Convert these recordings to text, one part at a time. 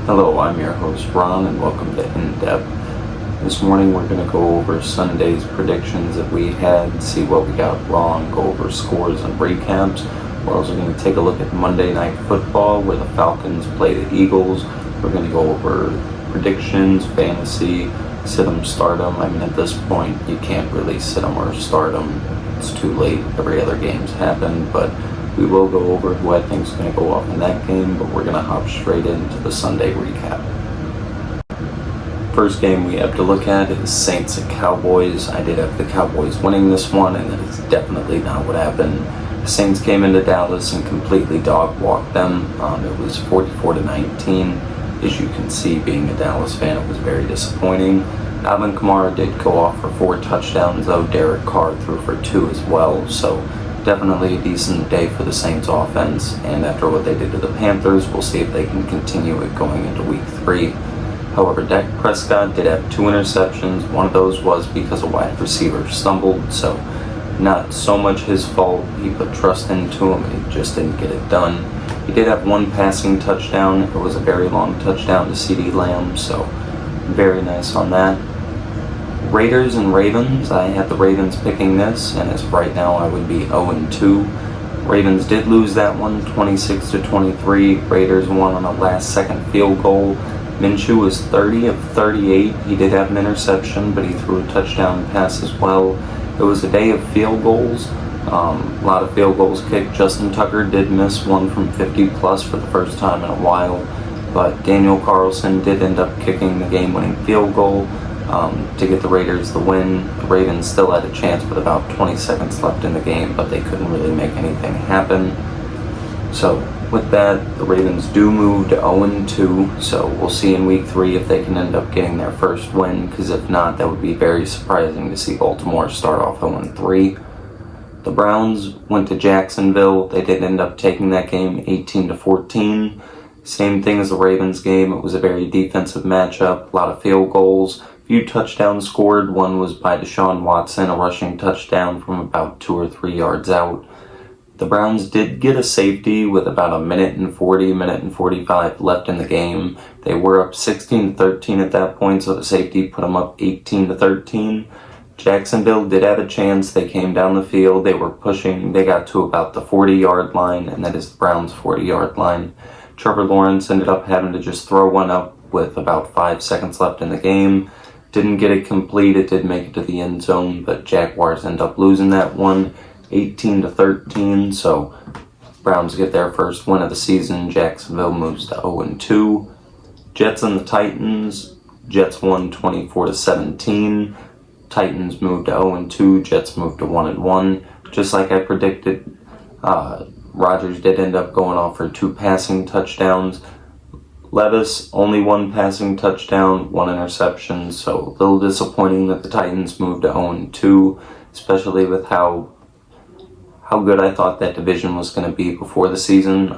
Hello, I'm your host Ron, and welcome to In Depth. This morning we're going to go over Sunday's predictions that we had, see what we got wrong, go over scores and recaps. We're also going to take a look at Monday Night Football, where the Falcons play the Eagles. We're going to go over predictions, fantasy, sit 'em, start 'em. I mean, at this point, you can't really sit 'em or start 'em. It's too late. Every other game's happened, but we will go over who I think is going to go off in that game, but we're going to hop straight into the Sunday recap. First game we have to look at is Saints and Cowboys. I did have the Cowboys winning this one, and that is definitely not what happened. The Saints came into Dallas and completely dog-walked them. It was 44-19. As you can see, being a Dallas fan, it was very disappointing. Alvin Kamara did go off for 4 touchdowns, though Derek Carr threw for 2 as well, so definitely a decent day for the Saints offense, and after what they did to the Panthers, we'll see if they can continue it going into week 3. However, Dak Prescott did have 2 interceptions. One of those was because a wide receiver stumbled, so not so much his fault. He put trust into him, and he just didn't get it done. He did have 1 passing touchdown. It was a very long touchdown to CeeDee Lamb, so very nice on that. Raiders and Ravens, I had the Ravens picking this, and as of right now I would be 0-2. Ravens did lose that one, 26-23. Raiders won on a last-second field goal. Minshew was 30 of 38. He did have an interception, but he threw a touchdown pass as well. It was a day of field goals. A lot of field goals kicked. Justin Tucker did miss one from 50-plus for the first time in a while, but Daniel Carlson did end up kicking the game-winning field goal to get the Raiders the win. The Ravens still had a chance with about 20 seconds left in the game, but they couldn't really make anything happen. So with that, the Ravens do move to 0-2, so we'll see in week 3 if they can end up getting their first win, because if not, that would be very surprising to see Baltimore start off 0-3. The Browns went to Jacksonville. They did end up taking that game 18-14. Same thing as the Ravens game. It was a very defensive matchup, a lot of field goals. Few touchdowns scored. One was by Deshaun Watson, a rushing touchdown from about 2 or 3 yards out. The Browns did get a safety with about a minute and 45 left in the game. They were up 16-13 at that point, so the safety put them up 18-13. Jacksonville did have a chance. They came down the field. They were pushing. They got to about the 40-yard line, and that is the Browns' 40-yard line. Trevor Lawrence ended up having to just throw one up with about 5 seconds left in the game. Didn't get it complete. It did make it to the end zone, but Jaguars end up losing that one 18-13. So Browns get their first win of the season. Jacksonville moves to 0-2. Jets and the Titans. Jets won 24-17. Titans moved to 0-2. Jets moved to 1-1. Just like I predicted, Rodgers did end up going off for 2 passing touchdowns. Levis, only 1 passing touchdown, 1 interception, so a little disappointing that the Titans moved to 0-2, especially with how good I thought that division was going to be before the season,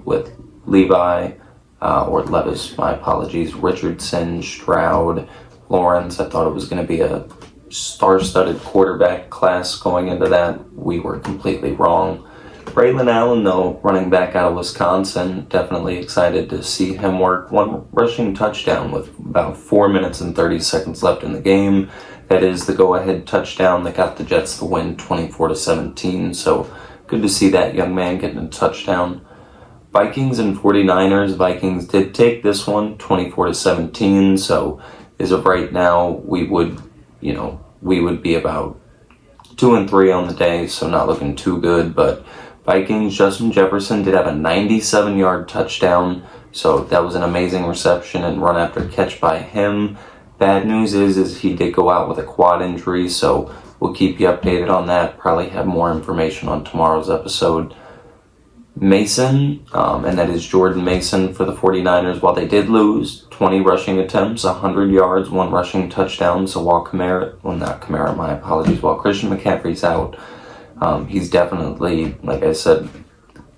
with Levi, or Levis, my apologies, Richardson, Stroud, Lawrence. I thought it was going to be a star-studded quarterback class going into that. We were completely wrong. Braylon Allen, though, running back out of Wisconsin, definitely excited to see him work. 1 rushing touchdown with about 4 minutes and 30 seconds left in the game. That is the go-ahead touchdown that got the Jets the win 24-17, so good to see that young man getting a touchdown. Vikings and 49ers. Vikings did take this one 24-17, so as of right now, we would be about 2-3 on the day, so not looking too good, but Vikings, Justin Jefferson did have a 97-yard touchdown, so that was an amazing reception and run after catch by him. Bad news is he did go out with a quad injury, so we'll keep you updated on that. Probably have more information on tomorrow's episode. Mason, and that is Jordan Mason for the 49ers. While they did lose, 20 rushing attempts, 100 yards, 1 rushing touchdown. So while Christian McCaffrey's out, he's definitely, like I said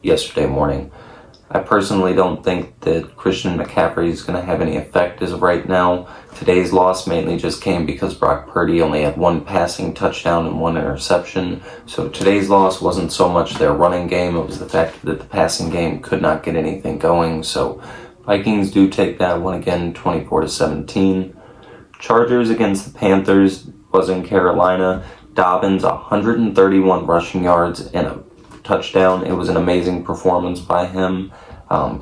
yesterday morning, I personally don't think that Christian McCaffrey is going to have any effect as of right now. Today's loss mainly just came because Brock Purdy only had 1 passing touchdown and 1 interception. So today's loss wasn't so much their running game, it was the fact that the passing game could not get anything going. So Vikings do take that one again, 24-17. Chargers against the Panthers was in Carolina. Dobbins, 131 rushing yards and a touchdown. It was an amazing performance by him.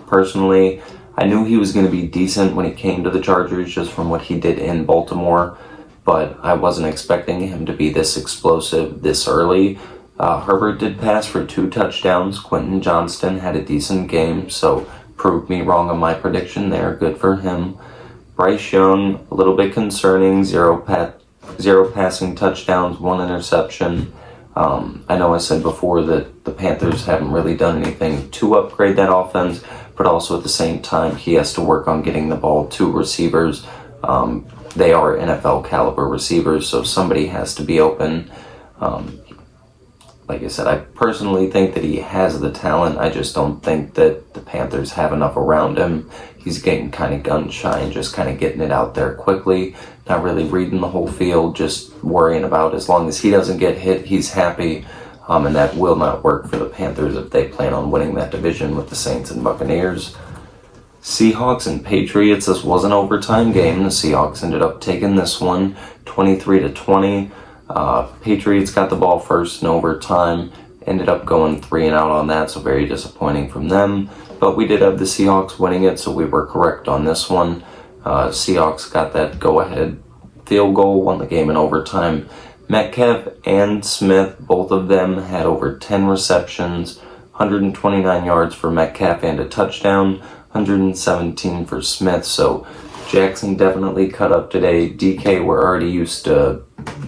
Personally, I knew he was going to be decent when he came to the Chargers just from what he did in Baltimore, but I wasn't expecting him to be this explosive this early. Herbert did pass for 2 touchdowns. Quentin Johnston had a decent game, so proved me wrong on my prediction there. Good for him. Bryce Young, a little bit concerning. Zero passing touchdowns, 1 interception. I know I said before that the Panthers haven't really done anything to upgrade that offense, but also at the same time, he has to work on getting the ball to receivers. They are NFL caliber receivers, so somebody has to be open. Like I said, I personally think that he has the talent. I just don't think that the Panthers have enough around him. He's getting kind of gun shy and just kind of getting it out there quickly, not really reading the whole field, just worrying about as long as he doesn't get hit, he's happy. And that will not work for the Panthers if they plan on winning that division with the Saints and Buccaneers. Seahawks and Patriots, this was an overtime game. The Seahawks ended up taking this one 23-20. Patriots got the ball first in overtime, ended up going 3 and out on that, so very disappointing from them. But we did have the Seahawks winning it, so we were correct on this one. Seahawks got that go-ahead field goal, won the game in overtime. Metcalf and Smith, both of them had over 10 receptions, 129 yards for Metcalf and a touchdown, 117 for Smith. So Jackson definitely cut up today. DK, we're already used to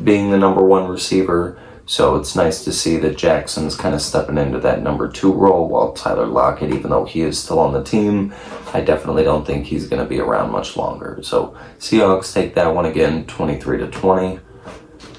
being the number 1 receiver, so it's nice to see that Jackson's kind of stepping into that number 2 role, while Tyler Lockett, even though he is still on the team, I definitely don't think he's going to be around much longer. So Seahawks take that one again, 23-20.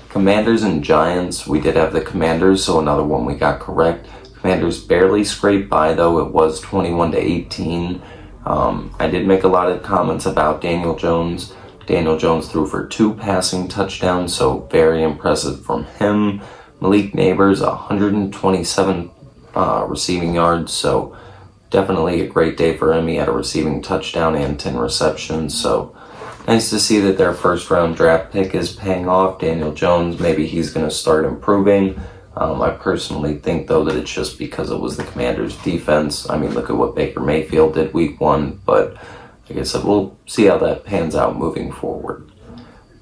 Commanders and Giants, we did have the Commanders, so another one we got correct. Commanders barely scraped by, though. It was 21-18. I did make a lot of comments about Daniel Jones. Daniel Jones threw for 2 passing touchdowns, so very impressive from him. Malik Neighbors, 127 receiving yards, so definitely a great day for him. He had a receiving touchdown and 10 receptions, so nice to see that their first-round draft pick is paying off. Daniel Jones, maybe he's going to start improving. I personally think, though, that it's just because it was the Commanders' defense. I mean, look at what Baker Mayfield did week 1, but like I said, we'll see how that pans out moving forward.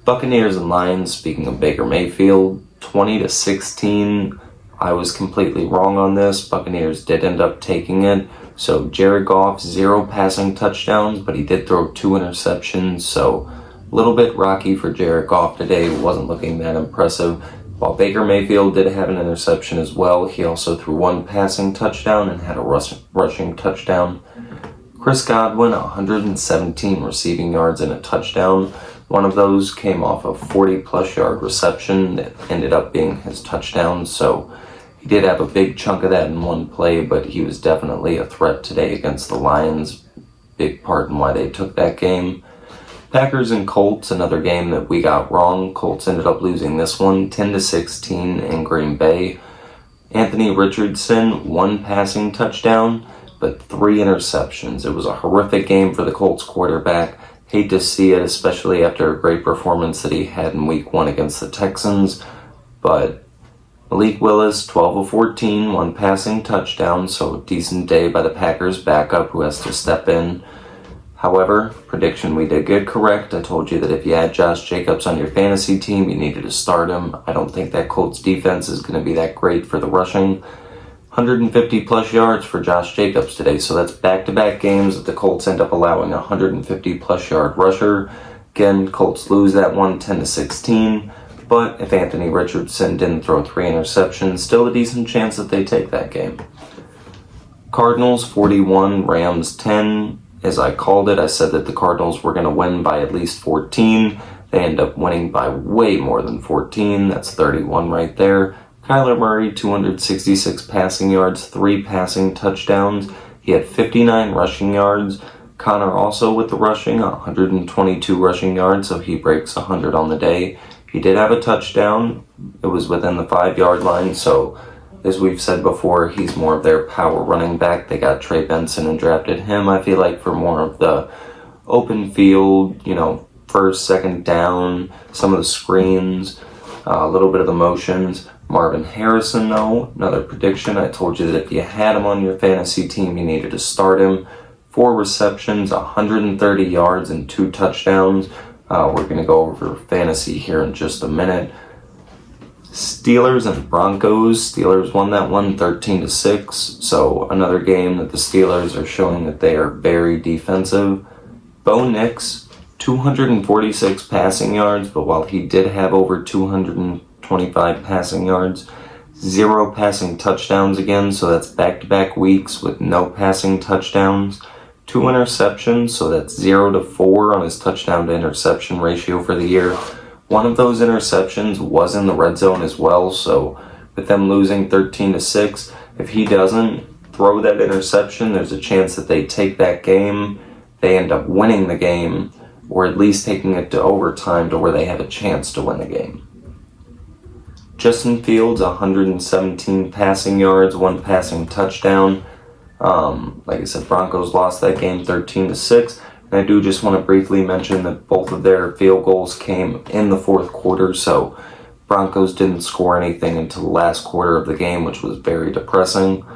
Buccaneers and Lions, speaking of Baker Mayfield, 20-16. I was completely wrong on this. Buccaneers did end up taking it. So Jared Goff, 0 passing touchdowns, but he did throw 2 interceptions. So a little bit rocky for Jared Goff today. It wasn't looking that impressive. While Baker Mayfield did have an interception as well, he also threw 1 passing touchdown and had a rushing touchdown. Chris Godwin, 117 receiving yards and a touchdown. One of those came off a 40-plus yard reception that ended up being his touchdown, so he did have a big chunk of that in one play, but he was definitely a threat today against the Lions. Big part in why they took that game. Packers and Colts, another game that we got wrong. Colts ended up losing this one, 10-16 in Green Bay. Anthony Richardson, 1 passing touchdown, but 3 interceptions. It was a horrific game for the Colts quarterback. Hate to see it, especially after a great performance that he had in week 1 against the Texans. But Malik Willis, 12 of 14, 1 passing touchdown, so a decent day by the Packers backup who has to step in. However, prediction we did get correct. I told you that if you had Josh Jacobs on your fantasy team, you needed to start him. I don't think that Colts defense is going to be that great for the rushing. 150-plus yards for Josh Jacobs today, so that's back-to-back games that the Colts end up allowing a 150-plus yard rusher. Again, Colts lose that one 10-16, but if Anthony Richardson didn't throw 3 interceptions, still a decent chance that they take that game. Cardinals 41, Rams 10. As I called it, I said that the Cardinals were going to win by at least 14. They end up winning by way more than 14. That's 31 right there. Kyler Murray, 266 passing yards, 3 passing touchdowns. He had 59 rushing yards. Connor also with the rushing, 122 rushing yards, so he breaks 100 on the day. He did have a touchdown. It was within the 5-yard line, so as we've said before, he's more of their power running back. They got Trey Benson and drafted him, I feel like, for more of the open field, first, second down, some of the screens, a little bit of the motions. Marvin Harrison, though, another prediction. I told you that if you had him on your fantasy team, you needed to start him. 4 receptions, 130 yards, and 2 touchdowns. We're going to go over fantasy here in just a minute. Steelers and Broncos. Steelers won that one 13-6. So another game that the Steelers are showing that they are very defensive. Bo Nix, 246 passing yards, but while he did have over 225 passing yards, 0 passing touchdowns again, so that's back-to-back weeks with no passing touchdowns. 2 interceptions, so that's 0-4 on his touchdown to interception ratio for the year. One of those interceptions was in the red zone as well, so with them losing 13-6, if he doesn't throw that interception, there's a chance that they take that game, they end up winning the game, or at least taking it to overtime to where they have a chance to win the game. Justin Fields, 117 passing yards, 1 passing touchdown. Like I said, Broncos lost that game 13-6. And I do just want to briefly mention that both of their field goals came in the fourth quarter, so Broncos didn't score anything until the last quarter of the game, which was very depressing.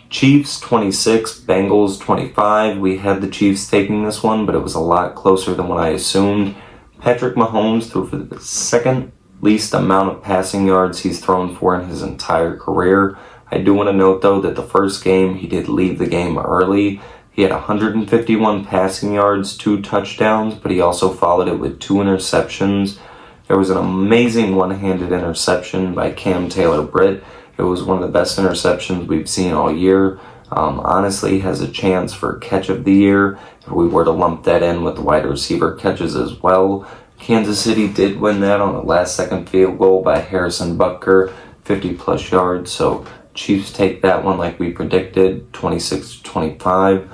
Chiefs 26, Bengals 25. We had the Chiefs taking this one, but it was a lot closer than what I assumed. Patrick Mahomes threw for the second least amount of passing yards he's thrown for in his entire career. I do want to note, though, that the first game, he did leave the game early. He had 151 passing yards, 2 touchdowns, but he also followed it with 2 interceptions. There was an amazing one-handed interception by Cam Taylor-Britt. It was one of the best interceptions we've seen all year. Honestly, has a chance for catch of the year if we were to lump that in with the wide receiver catches as well. Kansas City did win that on a last-second field goal by Harrison Butker, 50-plus yards, so Chiefs take that one like we predicted, 26-25.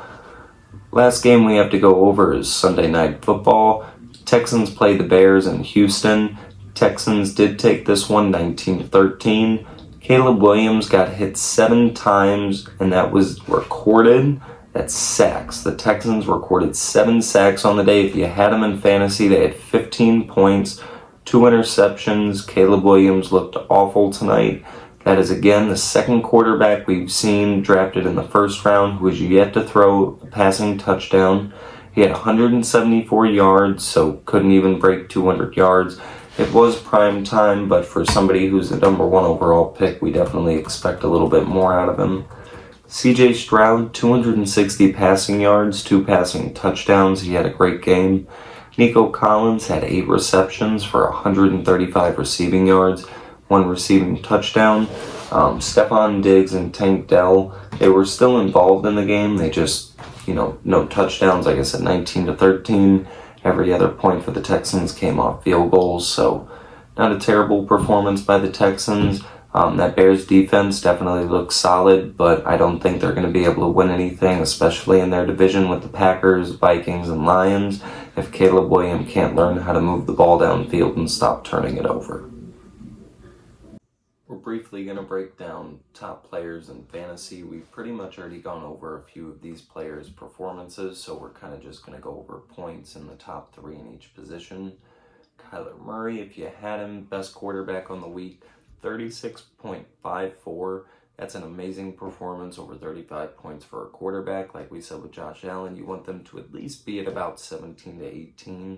Last game we have to go over is Sunday Night Football. Texans play the Bears in Houston. Texans did take this one 19-13. Caleb Williams got hit 7 times, and that was recorded. That's sacks. The Texans recorded 7 sacks on the day. If you had them in fantasy, they had 15 points, 2 interceptions. Caleb Williams looked awful tonight. That is, again, the second quarterback we've seen drafted in the first round who has yet to throw a passing touchdown. He had 174 yards, so couldn't even break 200 yards. It was prime time, but for somebody who's the number 1 overall pick, we definitely expect a little bit more out of him. CJ Stroud, 260 passing yards, 2 passing touchdowns. He had a great game. Nico Collins had 8 receptions for 135 receiving yards, 1 receiving touchdown. Stephon Diggs and Tank Dell, they were still involved in the game. They just, no touchdowns. Like I said, 19-13. Every other point for the Texans came off field goals, so not a terrible performance by the Texans. That Bears defense definitely looks solid, but I don't think they're going to be able to win anything, especially in their division with the Packers, Vikings, and Lions, if Caleb Williams can't learn how to move the ball downfield and stop turning it over. We're briefly going to break down top players in fantasy. We've pretty much already gone over a few of these players' performances, so we're kind of just going to go over points in the top 3 in each position. Kyler Murray, if you had him, best quarterback on the week, 36.54. That's an amazing performance, over 35 points for a quarterback. Like we said with Josh Allen, you want them to at least be at about 17-18.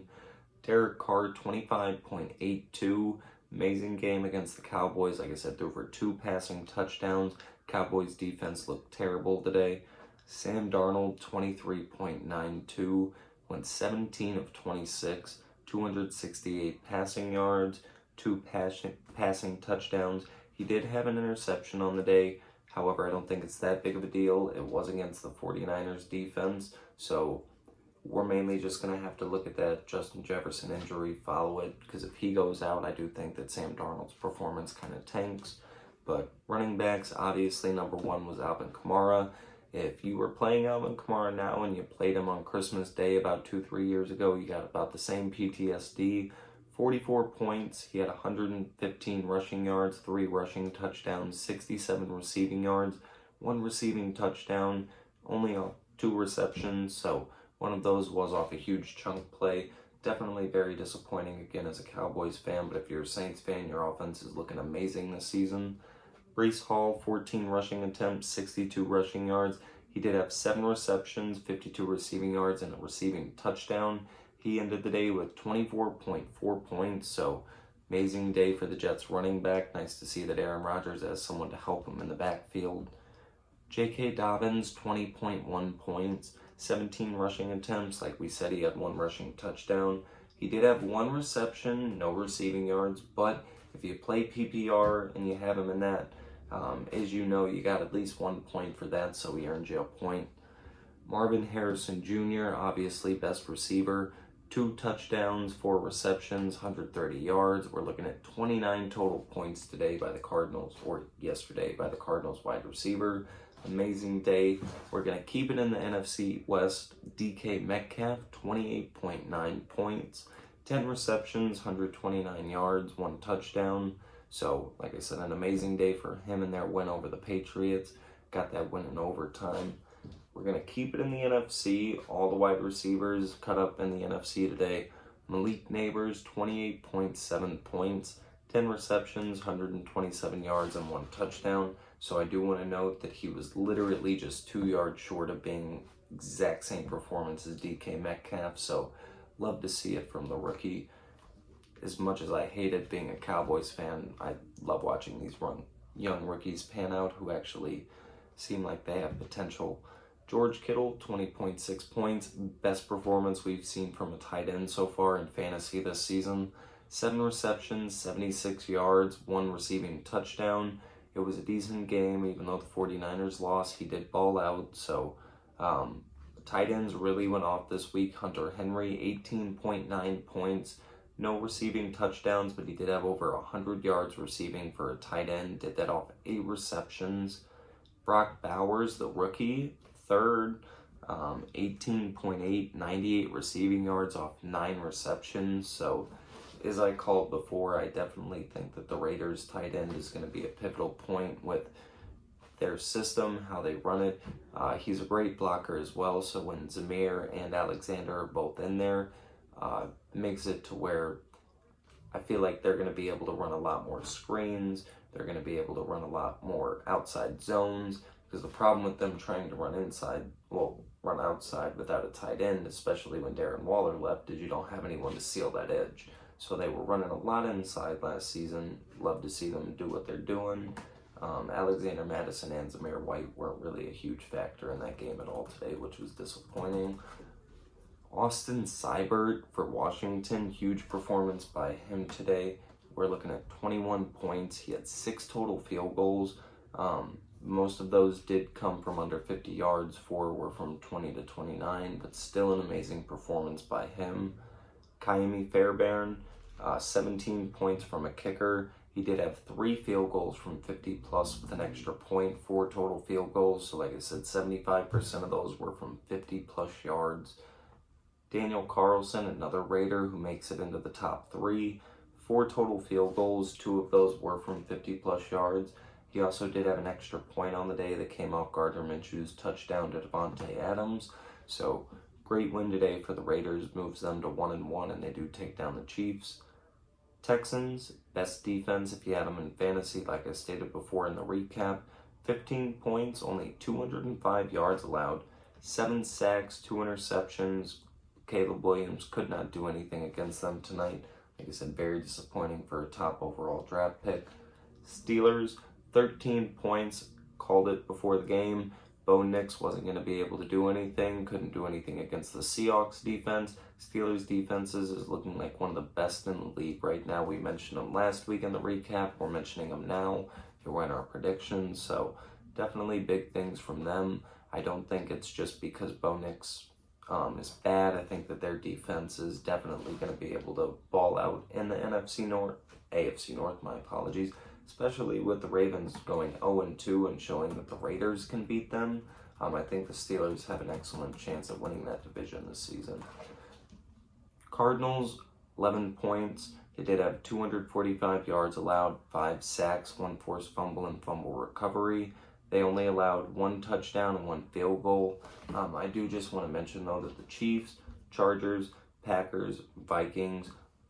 Derek Carr, 25.82. Amazing game against the Cowboys. Like I said, there were 2 passing touchdowns. Cowboys defense looked terrible today. Sam Darnold, 23.92. Went 17 of 26. 268 passing yards. 2 passing touchdowns. He did have an interception on the day. However, I don't think it's that big of a deal. It was against the 49ers defense. So we're mainly just going to have to look at that Justin Jefferson injury, follow it, because if he goes out, I do think that Sam Darnold's performance kind of tanks. But running backs, obviously, number 1 was Alvin Kamara. If you were playing Alvin Kamara now and you played him on Christmas Day about 2-3 years ago, you got about the same PTSD. 44 points. He had 115 rushing yards, 3 rushing touchdowns, 67 receiving yards, 1 receiving touchdown, only 2 receptions. So one of those was off a huge chunk play. Definitely very disappointing again as a Cowboys fan, but if you're a Saints fan, your offense is looking amazing this season. Breece Hall, 14 rushing attempts, 62 rushing yards. He did have 7 receptions, 52 receiving yards, and a receiving touchdown. He ended the day with 24.4 points, so amazing day for the Jets running back. Nice to see that Aaron Rodgers has someone to help him in the backfield. J.K. Dobbins, 20.1 points, 17 rushing attempts. Like we said, he had 1 rushing touchdown. He did have 1 reception, no receiving yards, but if you play PPR and you have him in that, as you know, you got at least 1 point for that, so he earned you a point. Marvin Harrison Jr., obviously best receiver, 2 touchdowns, 4 receptions, 130 yards. We're looking at 29 total points today by the Cardinals, or yesterday by the Cardinals wide receiver. Amazing day. We're going to keep it in the NFC West. DK Metcalf, 28.9 points, 10 receptions, 129 yards, 1 touchdown. So, like I said, an amazing day for him in their win over the Patriots. Got that win in overtime. We're going to keep it in the NFC. All the wide receivers cut up in the NFC today. Malik Neighbors, 28.7 points, 10 receptions, 127 yards, and 1 touchdown. So I do want to note that he was literally just 2 yards short of being exact same performance as DK Metcalf. So love to see it from the rookie. As much as I hated being a Cowboys fan, I love watching these young rookies pan out who actually seem like they have potential. George Kittle, 20.6 points, best performance we've seen from a tight end so far in fantasy this season. 7 receptions, 76 yards, 1 receiving touchdown. It was a decent game, even though the 49ers lost. He did ball out, so the tight ends really went off this week. Hunter Henry, 18.9 points, no receiving touchdowns, but he did have over 100 yards receiving for a tight end. Did that off 8 receptions. Brock Bowers, the rookie, 3rd, 18.8, 98 receiving yards off 9 receptions. So, as I called before, I definitely think that the Raiders tight end is going to be a pivotal point with their system, how they run it. He's a great blocker as well, so when Zamir and Alexander are both in there, makes it to where I feel like they're going to be able to run a lot more screens. They're going to be able to run a lot more outside zones, because the problem with them trying to run outside without a tight end, especially when Darren Waller left, is you don't have anyone to seal that edge. So they were running a lot inside last season. Love to see them do what they're doing. Alexander Madison and Zamir White weren't really a huge factor in that game at all today, which was disappointing. Austin Seibert for Washington, huge performance by him today. We're looking at 21 points. He had 6 total field goals. Most of those did come from under 50 yards. 4 were from 20 to 29, but still an amazing performance by him. Kaimi Fairbairn, 17 points from a kicker. He did have 3 field goals from 50 plus with an extra point, 4 total field goals. So like I said, 75% of those were from 50 plus yards. Daniel Carlson, another Raider who makes it into the top 3, 4 total field goals. 2 of those were from 50 plus yards. He also did have an extra point on the day that came off Gardner Minshew's touchdown to Devontae Adams. So great win today for the Raiders, moves them to 1-1, and they do take down the Chiefs. Texans, best defense if you had them in fantasy, like I stated before in the recap. 15 points, only 205 yards allowed, 7 sacks, 2 interceptions. Caleb Williams could not do anything against them tonight. Like I said, very disappointing for a top overall draft pick. Steelers, 13 points, called it before the game. Bo Nix wasn't going to be able to do anything, couldn't do anything against the Seahawks defense. Steelers defenses is looking like one of the best in the league right now. We mentioned them last week in the recap. We're mentioning them now if you're in our predictions. So definitely big things from them. I don't think it's just because Bo Nix is bad. I think that their defense is definitely going to be able to ball out in the AFC North, my apologies. Especially with the Ravens going 0-2 and showing that the Raiders can beat them. I think the Steelers have an excellent chance at winning that division this season. Cardinals, 11 points. They did have 245 yards allowed, 5 sacks, 1 forced fumble, and fumble recovery. They only allowed 1 touchdown and 1 field goal. I do just want to mention, though, that the Chiefs, Chargers, Packers, Vikings,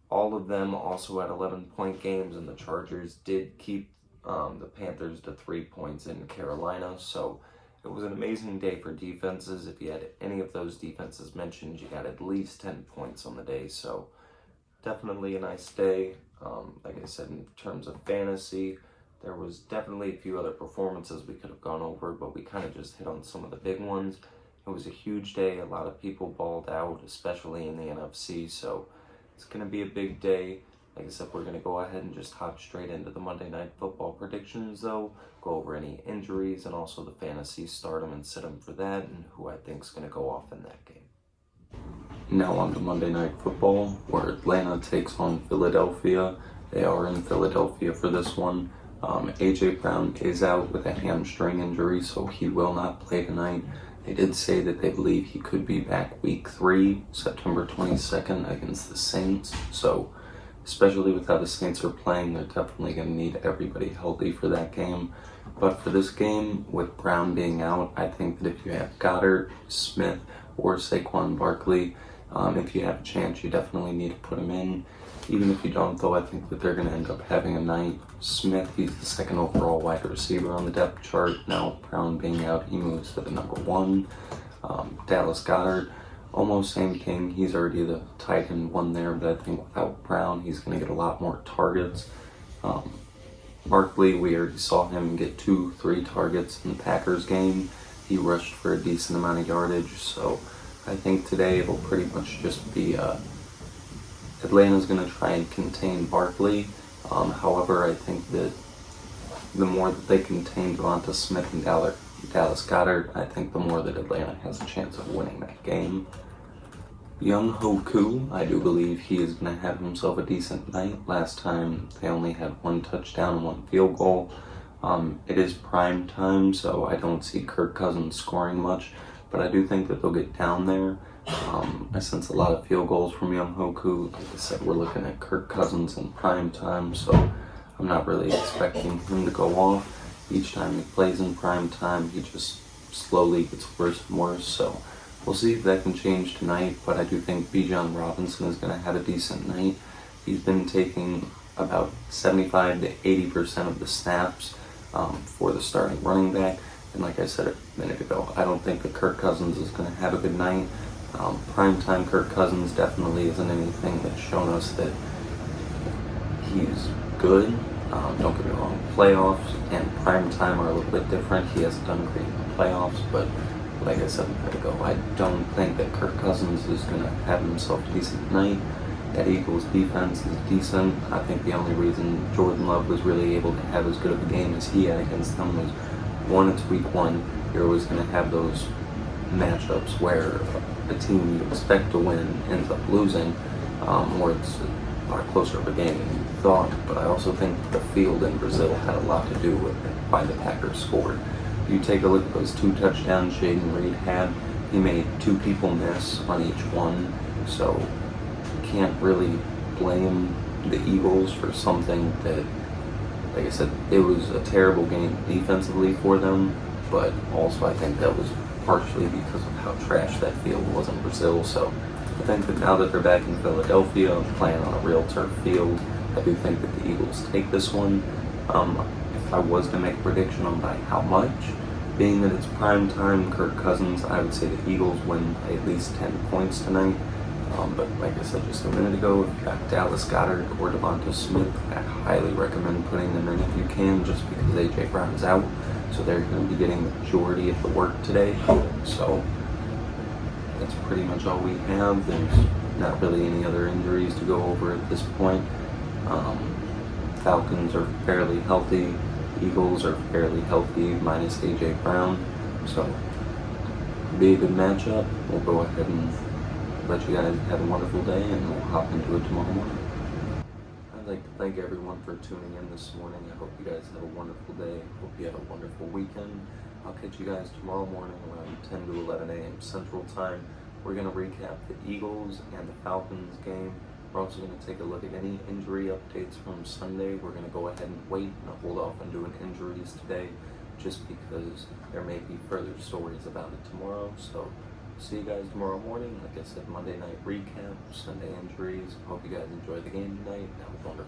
all of them also had 11-point games, and the Chargers did keep the Panthers to 3 points in Carolina. So it was an amazing day for defenses. If you had any of those defenses mentioned, you got at least 10 points on the day. So definitely a nice day. Like I said, in terms of fantasy, there was definitely a few other performances we could have gone over, but we kind of just hit on some of the big ones. It was a huge day. A lot of people balled out, especially in the NFC. So it's going to be a big day. Like I said, we're going to go ahead and just hop straight into the Monday Night Football predictions, though. Go over any injuries and also the fantasy stardom and sit 'em for that, and who I think is going to go off in that game. Now on to Monday Night Football, where Atlanta takes on Philadelphia. They are in Philadelphia for this one. A.J. Brown is out with a hamstring injury, so he will not play tonight. They did say that they believe he could be back week 3, September 22nd, against the Saints. So, especially with how the Saints are playing, they're definitely going to need everybody healthy for that game. But for this game, with Brown being out, I think that if you have Goddard, Smith, or Saquon Barkley, if you have a chance, you definitely need to put him in. Even if you don't, though, I think that they're going to end up having a night. Smith, he's the 2nd overall wide receiver on the depth chart. Now, Brown being out, he moves to the number 1. Dallas Goddard, almost same thing. He's already the tight end 1 there, but I think without Brown, he's going to get a lot more targets. Barkley, we already saw him get 2-3 targets in the Packers game. He rushed for a decent amount of yardage, so I think today it'll pretty much just be Atlanta's going to try and contain Barkley. However, I think that the more that they contain Devonta Smith and Dallas Goddard, I think the more that Atlanta has a chance of winning that game. Younghoe Koo, I do believe he is going to have himself a decent night. Last time they only had 1 touchdown and 1 field goal. It is prime time, so I don't see Kirk Cousins scoring much, but I do think that they'll get down there. I sense a lot of field goals from Younghoe Koo. Like I said, we're looking at Kirk Cousins in prime time, so I'm not really expecting him to go off. Each time he plays in prime time, he just slowly gets worse and worse, so we'll see if that can change tonight, but I do think Bijan Robinson is going to have a decent night. He's been taking about 75 to 80% of the snaps for the starting running back, and like I said a minute ago, I don't think that Kirk Cousins is going to have a good night. Primetime Kirk Cousins definitely isn't anything that's shown us that he's good. Don't get me wrong, playoffs and primetime are a little bit different. He hasn't done great in the playoffs, but like I said a minute ago, I don't think that Kirk Cousins is going to have himself a decent night. That Eagles defense is decent. I think the only reason Jordan Love was really able to have as good of a game as he had against them was, one, it's week 1. You're always going to have those matchups where a team you expect to win ends up losing, or it's a lot closer of a game than you thought. But I also think the field in Brazil had a lot to do with why the Packers scored. You take a look at those 2 touchdowns Jaden Reed had, he made 2 people miss on each one, so you can't really blame the Eagles for something that, like I said, it was a terrible game defensively for them, but also I think that was partially because of how trash that field was in Brazil. So I think that now that they're back in Philadelphia playing on a real turf field, I do think that the Eagles take this one. If I was to make a prediction on by how much, being that it's prime time, Kirk Cousins, I would say the Eagles win by at least 10 points tonight. But like I said just a minute ago, if you got Dallas Goddard or Devonta Smith, I highly recommend putting them in if you can, just because A.J. Brown is out. So they're going to be getting the majority of the work today. So that's pretty much all we have. There's not really any other injuries to go over at this point. Falcons are fairly healthy. Eagles are fairly healthy, minus A.J. Brown. So it'll be a good matchup. We'll go ahead and let you guys have a wonderful day, and we'll hop into it tomorrow morning. I'd like to thank everyone for tuning in this morning. I hope you guys have a wonderful day. I hope you have a wonderful weekend. I'll catch you guys tomorrow morning around 10 to 11 a.m. Central Time. We're going to recap the Eagles and the Falcons game. We're also going to take a look at any injury updates from Sunday. We're going to go ahead and wait and hold off on doing injuries today just because there may be further stories about it tomorrow. So see you guys tomorrow morning. Like I said, Monday night recap, Sunday injuries. Hope you guys enjoy the game tonight. Now we're going to